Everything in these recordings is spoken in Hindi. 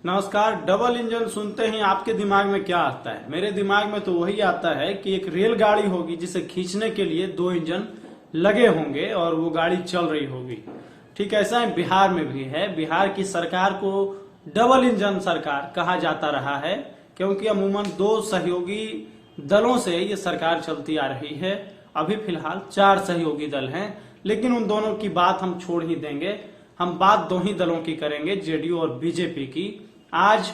नमस्कार। डबल इंजन सुनते ही आपके दिमाग में क्या आता है? मेरे दिमाग में तो वही आता है कि एक रेलगाड़ी होगी जिसे खींचने के लिए दो इंजन लगे होंगे और वो गाड़ी चल रही होगी। ठीक ऐसा ही बिहार में भी है। बिहार की सरकार को डबल इंजन सरकार कहा जाता रहा है क्योंकि अमूमन दो सहयोगी दलों से ये सरकार चलती आ रही है। अभी फिलहाल 4 सहयोगी दल हैं, लेकिन उन दोनों की बात हम छोड़ ही देंगे। हम बात दो ही दलों की करेंगे, जेडीयू और बीजेपी की। आज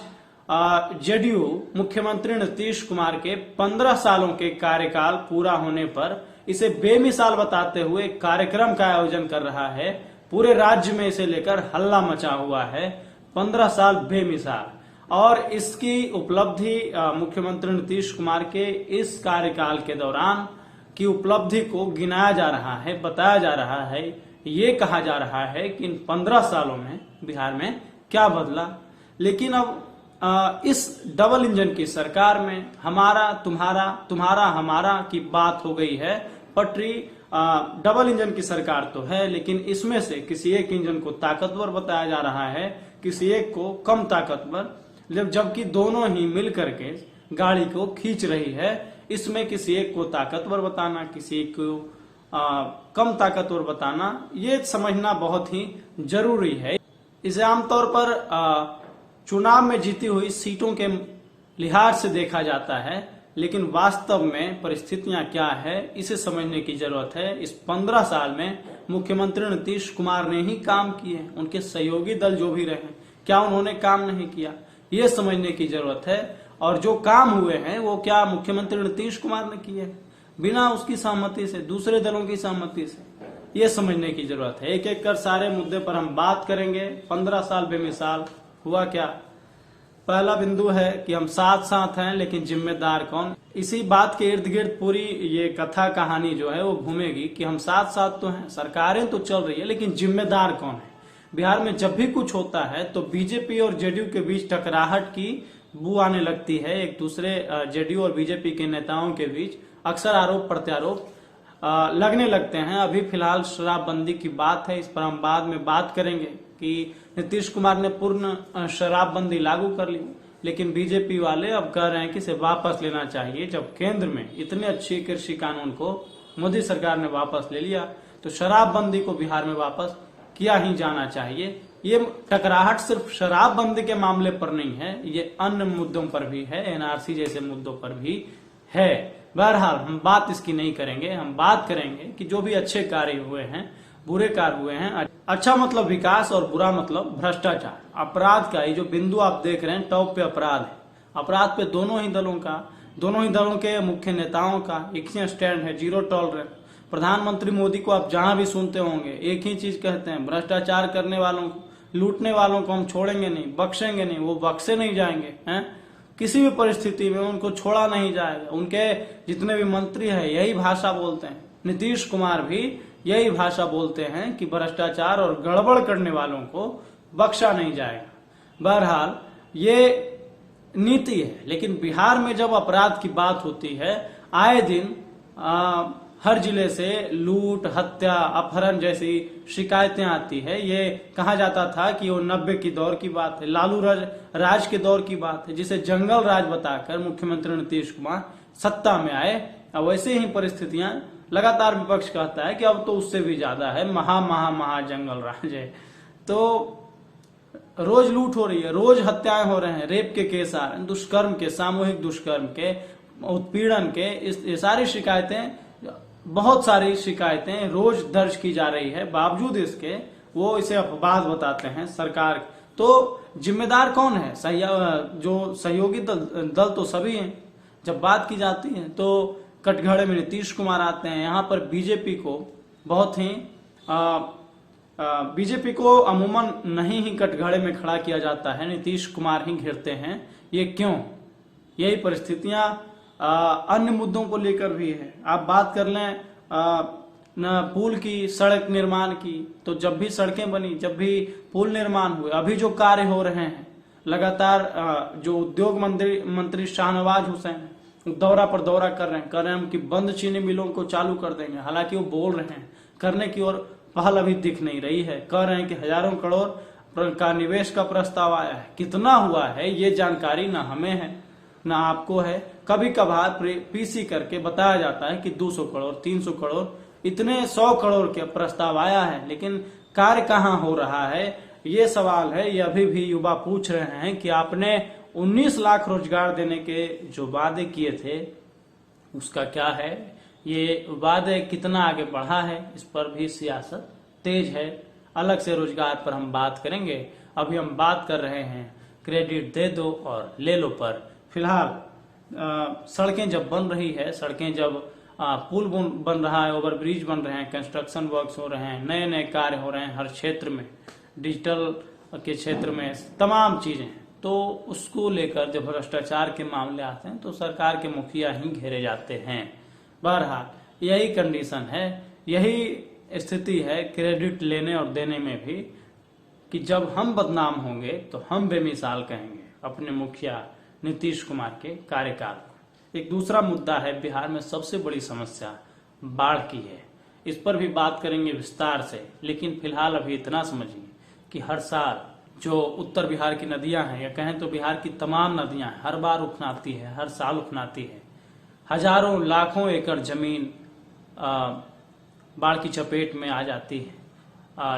जेडीयू मुख्यमंत्री नीतीश कुमार के 15 सालों के कार्यकाल पूरा होने पर इसे बेमिसाल बताते हुए कार्यक्रम का आयोजन कर रहा है। पूरे राज्य में इसे लेकर हल्ला मचा हुआ है। 15 साल बेमिसाल, और इसकी उपलब्धि मुख्यमंत्री नीतीश कुमार के इस कार्यकाल के दौरान की उपलब्धि को गिनाया जा रहा है, बताया जा रहा है। ये कहा जा रहा है कि इन 15 सालों में बिहार में क्या बदला। लेकिन अब इस डबल इंजन की सरकार में हमारा तुम्हारा तुम्हारा हमारा की बात हो गई है। पटरी डबल इंजन की सरकार तो है, लेकिन इसमें से किसी एक इंजन को ताकतवर बताया जा रहा है, किसी एक को कम ताकतवर, जबकि दोनों ही मिल करके गाड़ी को खींच रही है। इसमें किसी एक को ताकतवर बताना, किसी एक को कम ताकतवर बताना, ये समझना बहुत ही जरूरी है। इसे आमतौर पर चुनाव में जीती हुई सीटों के लिहाज से देखा जाता है, लेकिन वास्तव में परिस्थितियां क्या है इसे समझने की जरूरत है। इस 15 साल में मुख्यमंत्री नीतीश कुमार ने ही काम किए, उनके सहयोगी दल जो भी रहे, क्या उन्होंने काम नहीं किया, ये समझने की जरूरत है। और जो काम हुए हैं वो क्या मुख्यमंत्री नीतीश कुमार ने किए बिना उसकी सहमति से, दूसरे दलों की सहमति से, ये समझने की जरूरत है। एक एक कर सारे मुद्दे पर हम बात करेंगे। 15 साल बेमिसाल हुआ क्या? पहला बिंदु है कि हम साथ साथ हैं, लेकिन जिम्मेदार कौन? इसी बात के इर्द गिर्द पूरी ये कथा कहानी जो है वो घूमेगी कि हम साथ साथ तो हैं, सरकारें तो चल रही है, लेकिन जिम्मेदार कौन है? बिहार में जब भी कुछ होता है तो बीजेपी और जेडीयू के बीच टकराहट की बू आने लगती है। एक दूसरे जेडीयू और बीजेपी के नेताओं के बीच अक्सर आरोप प्रत्यारोप लगने लगते हैं। अभी फिलहाल शराबबंदी की बात है, इस पर हम बाद में बात करेंगे कि नीतीश कुमार ने पूर्ण शराबबंदी लागू कर ली, लेकिन बीजेपी वाले अब कह रहे हैं कि इसे वापस लेना चाहिए। जब केंद्र में इतने अच्छे कृषि कानून को मोदी सरकार ने वापस ले लिया, तो शराबबंदी को बिहार में वापस किया ही जाना चाहिए। ये टकराहट सिर्फ शराबबंदी के मामले पर नहीं है, ये अन्य मुद्दों पर भी है, एनआरसी जैसे मुद्दों पर भी है। बहरहाल हम बात इसकी नहीं करेंगे, हम बात करेंगे कि जो भी अच्छे कार्य हुए हैं, बुरे कार्य हुए हैं। अच्छा मतलब विकास और बुरा मतलब भ्रष्टाचार। अपराध का ये जो बिंदु आप देख रहे हैं, टॉप पे अपराध है। अपराध पे दोनों ही दलों के मुख्य नेताओं का एक ही स्टैंड है, जीरो टॉलरेंस। प्रधानमंत्री मोदी को आप जहां भी सुनते होंगे एक ही चीज कहते हैं, भ्रष्टाचार करने वालों को, लूटने वालों को हम छोड़ेंगे नहीं, बख्शेंगे नहीं। वो बख्शे नहीं जाएंगे हैं, किसी भी परिस्थिति में उनको छोड़ा नहीं जाएगा। उनके जितने भी मंत्री हैं यही भाषा बोलते हैं। नीतीश कुमार भी यही भाषा बोलते हैं कि भ्रष्टाचार और गड़बड़ करने वालों को बख्शा नहीं जाएगा। बहरहाल ये नीति है, लेकिन बिहार में जब अपराध की बात होती है, आए दिन हर जिले से लूट, हत्या, अपहरण जैसी शिकायतें आती है। ये कहा जाता था कि वो 90 की दौर की बात है, लालू राज के दौर की बात है, जिसे जंगल राज बताकर मुख्यमंत्री नीतीश कुमार सत्ता में आए। अब वैसे ही परिस्थितियां लगातार विपक्ष कहता है कि अब तो उससे भी ज्यादा है, महा जंगल राज है। तो रोज लूट हो रही है, रोज हत्याएं हो रहे हैं, रेप के केस आ रहे हैं, दुष्कर्म के, सामूहिक दुष्कर्म के, उत्पीड़न के, ये सारी शिकायतें, बहुत सारी शिकायतें रोज दर्ज की जा रही है। बावजूद इसके वो इसे अपवाद बताते हैं सरकार। तो जिम्मेदार कौन है? जो सहयोगी दल तो सभी हैं। जब बात की जाती है तो कटघरे में नीतीश कुमार आते हैं। यहाँ पर बीजेपी को बहुत ही बीजेपी को अमूमन नहीं ही कटघरे में खड़ा किया जाता है, नीतीश कुमार ही घिरते हैं। ये क्यों? यही परिस्थितियां अन्य मुद्दों को लेकर भी है। आप बात कर लें पुल की, सड़क निर्माण की, तो जब भी सड़कें बनी, जब भी पुल निर्माण हुए, अभी जो कार्य हो रहे हैं लगातार, जो उद्योग मंत्री शाहनवाज हुसैन दौरा पर दौरा कर रहे हैं कि बंद चीनी मिलों को चालू कर देंगे। हालांकि वो बोल रहे हैं, करने की ओर पहल अभी दिख नहीं रही है। कह रहे हैं कि हजारों करोड़ का निवेश का प्रस्ताव आया है, कितना हुआ है ये जानकारी ना हमें है ना आपको है। कभी कभार पीसी करके बताया जाता है कि 200 करोड़ 300 करोड़ इतने 100 करोड़ के प्रस्ताव आया है, लेकिन कार्य कहाँ हो रहा है ये सवाल है। ये अभी भी युवा पूछ रहे हैं कि आपने 19 लाख रोजगार देने के जो वादे किए थे उसका क्या है, ये वादे कितना आगे बढ़ा है, इस पर भी सियासत तेज है। अलग से रोजगार पर हम बात करेंगे, अभी हम बात कर रहे हैं क्रेडिट दे दो और ले लो पर। फिलहाल सड़कें जब बन रही है, सड़कें जब पुल बन रहा है, ओवरब्रिज बन रहे हैं, कंस्ट्रक्शन वर्क्स हो रहे हैं, नए नए कार्य हो रहे हैं हर क्षेत्र में, डिजिटल के क्षेत्र में तमाम चीजें हैं, तो उसको लेकर जब भ्रष्टाचार के मामले आते हैं तो सरकार के मुखिया ही घेरे जाते हैं। बहरहाल यही कंडीशन है, यही स्थिति है क्रेडिट लेने और देने में भी, कि जब हम बदनाम होंगे तो हम बेमिसाल कहेंगे अपने मुखिया नीतीश कुमार के कार्यकाल को। एक दूसरा मुद्दा है, बिहार में सबसे बड़ी समस्या बाढ़ की है, इस पर भी बात करेंगे विस्तार से। लेकिन फिलहाल अभी इतना समझिए कि हर साल जो उत्तर बिहार की नदियां हैं, या कहें तो बिहार की तमाम नदियां हर बार उफनाती है, हर साल उफनाती है। हजारों लाखों एकड़ जमीन बाढ़ की चपेट में आ जाती है,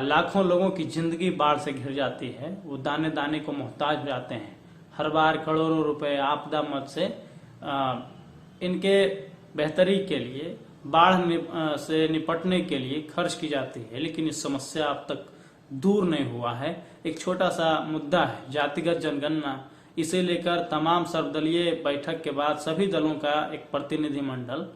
लाखों लोगों की जिंदगी बाढ़ से घिर जाती है, वो दाने दाने को मोहताज हो जाते हैं। हर बार करोड़ों रुपए आपदा मद से इनके बेहतरी के लिए, बाढ़ से निपटने के लिए खर्च की जाती है, लेकिन इस समस्या अब तक दूर नहीं हुआ है। एक छोटा सा मुद्दा है जातिगत जनगणना, इसे लेकर तमाम सर्वदलीय बैठक के बाद सभी दलों का एक प्रतिनिधिमंडल,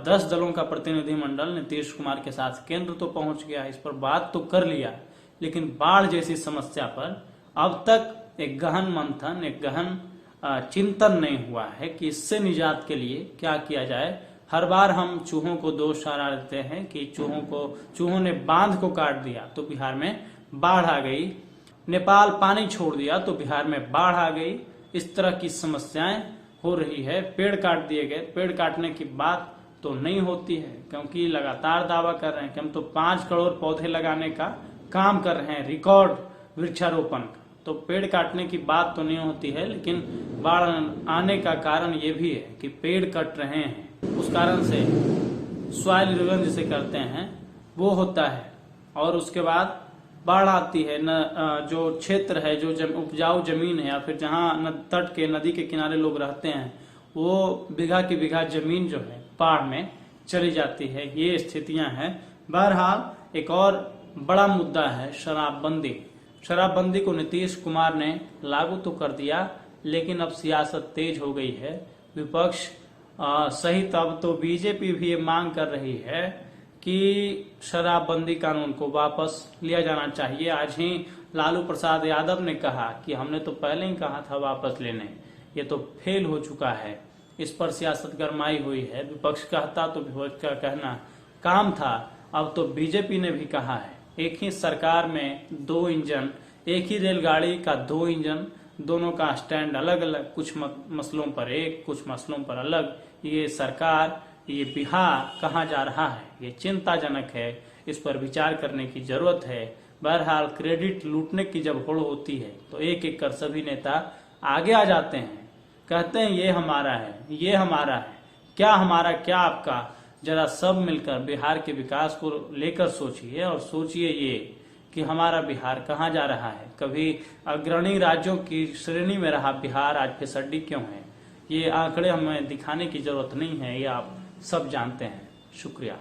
10 दलों का प्रतिनिधिमंडल नीतीश कुमार के साथ केंद्र तो पहुंच गया, इस पर बात तो कर लिया, लेकिन बाढ़ जैसी समस्या पर अब तक एक गहन मंथन, एक गहन चिंतन नहीं हुआ है कि इससे निजात के लिए क्या किया जाए। हर बार हम चूहों को दोष ठहरा देते हैं कि चूहों ने बांध को काट दिया तो बिहार में बाढ़ आ गई, नेपाल पानी छोड़ दिया तो बिहार में बाढ़ आ गई। इस तरह की समस्याएं हो रही है। पेड़ काट दिए गए, पेड़ काटने की बात तो नहीं होती है, क्योंकि लगातार दावा कर रहे हैं कि हम तो 5 करोड़ पौधे लगाने का काम कर रहे हैं, रिकॉर्ड वृक्षारोपण का, तो पेड़ काटने की बात तो नहीं होती है। लेकिन बाढ़ आने का कारण ये भी है कि पेड़ कट रहे हैं, उस कारण से सॉइल इरोजन जिसे करते हैं वो होता है, और उसके बाद बाढ़ आती है। जो क्षेत्र है, जो उपजाऊ जमीन है, या फिर जहाँ तट के नदी के किनारे लोग रहते हैं, वो बीघा की बीघा जमीन जो है बाढ़ में चली जाती है। ये स्थितियां हैं। बहरहाल एक और बड़ा मुद्दा है शराबबंदी। शराबबंदी को नीतीश कुमार ने लागू तो कर दिया, लेकिन अब सियासत तेज हो गई है। विपक्ष सहित अब तो बीजेपी भी ये मांग कर रही है कि शराबबंदी कानून को वापस लिया जाना चाहिए। आज ही लालू प्रसाद यादव ने कहा कि हमने तो पहले ही कहा था वापस लेने, ये तो फेल हो चुका है। इस पर सियासत गरमाई हुई है। विपक्ष कहता तो विपक्ष का कहना काम था, अब तो बीजेपी ने भी कहा है। एक ही सरकार में 2 इंजन, एक ही रेलगाड़ी का 2 इंजन, दोनों का स्टैंड अलग अलग, कुछ मसलों पर एक, कुछ मसलों पर अलग। ये सरकार, ये बिहार कहाँ जा रहा है, ये चिंताजनक है। इस पर विचार करने की जरूरत है। बहरहाल क्रेडिट लूटने की जब होड़ होती है तो एक एक कर सभी नेता आगे आ जाते हैं, कहते हैं ये हमारा है, ये हमारा है। क्या हमारा, क्या आपका? जरा सब मिलकर बिहार के विकास को लेकर सोचिए, और सोचिए ये कि हमारा बिहार कहाँ जा रहा है। कभी अग्रणी राज्यों की श्रेणी में रहा बिहार, आज फिसड्डी क्यों है? ये आंकड़े हमें दिखाने की जरूरत नहीं है, ये आप सब जानते हैं। शुक्रिया।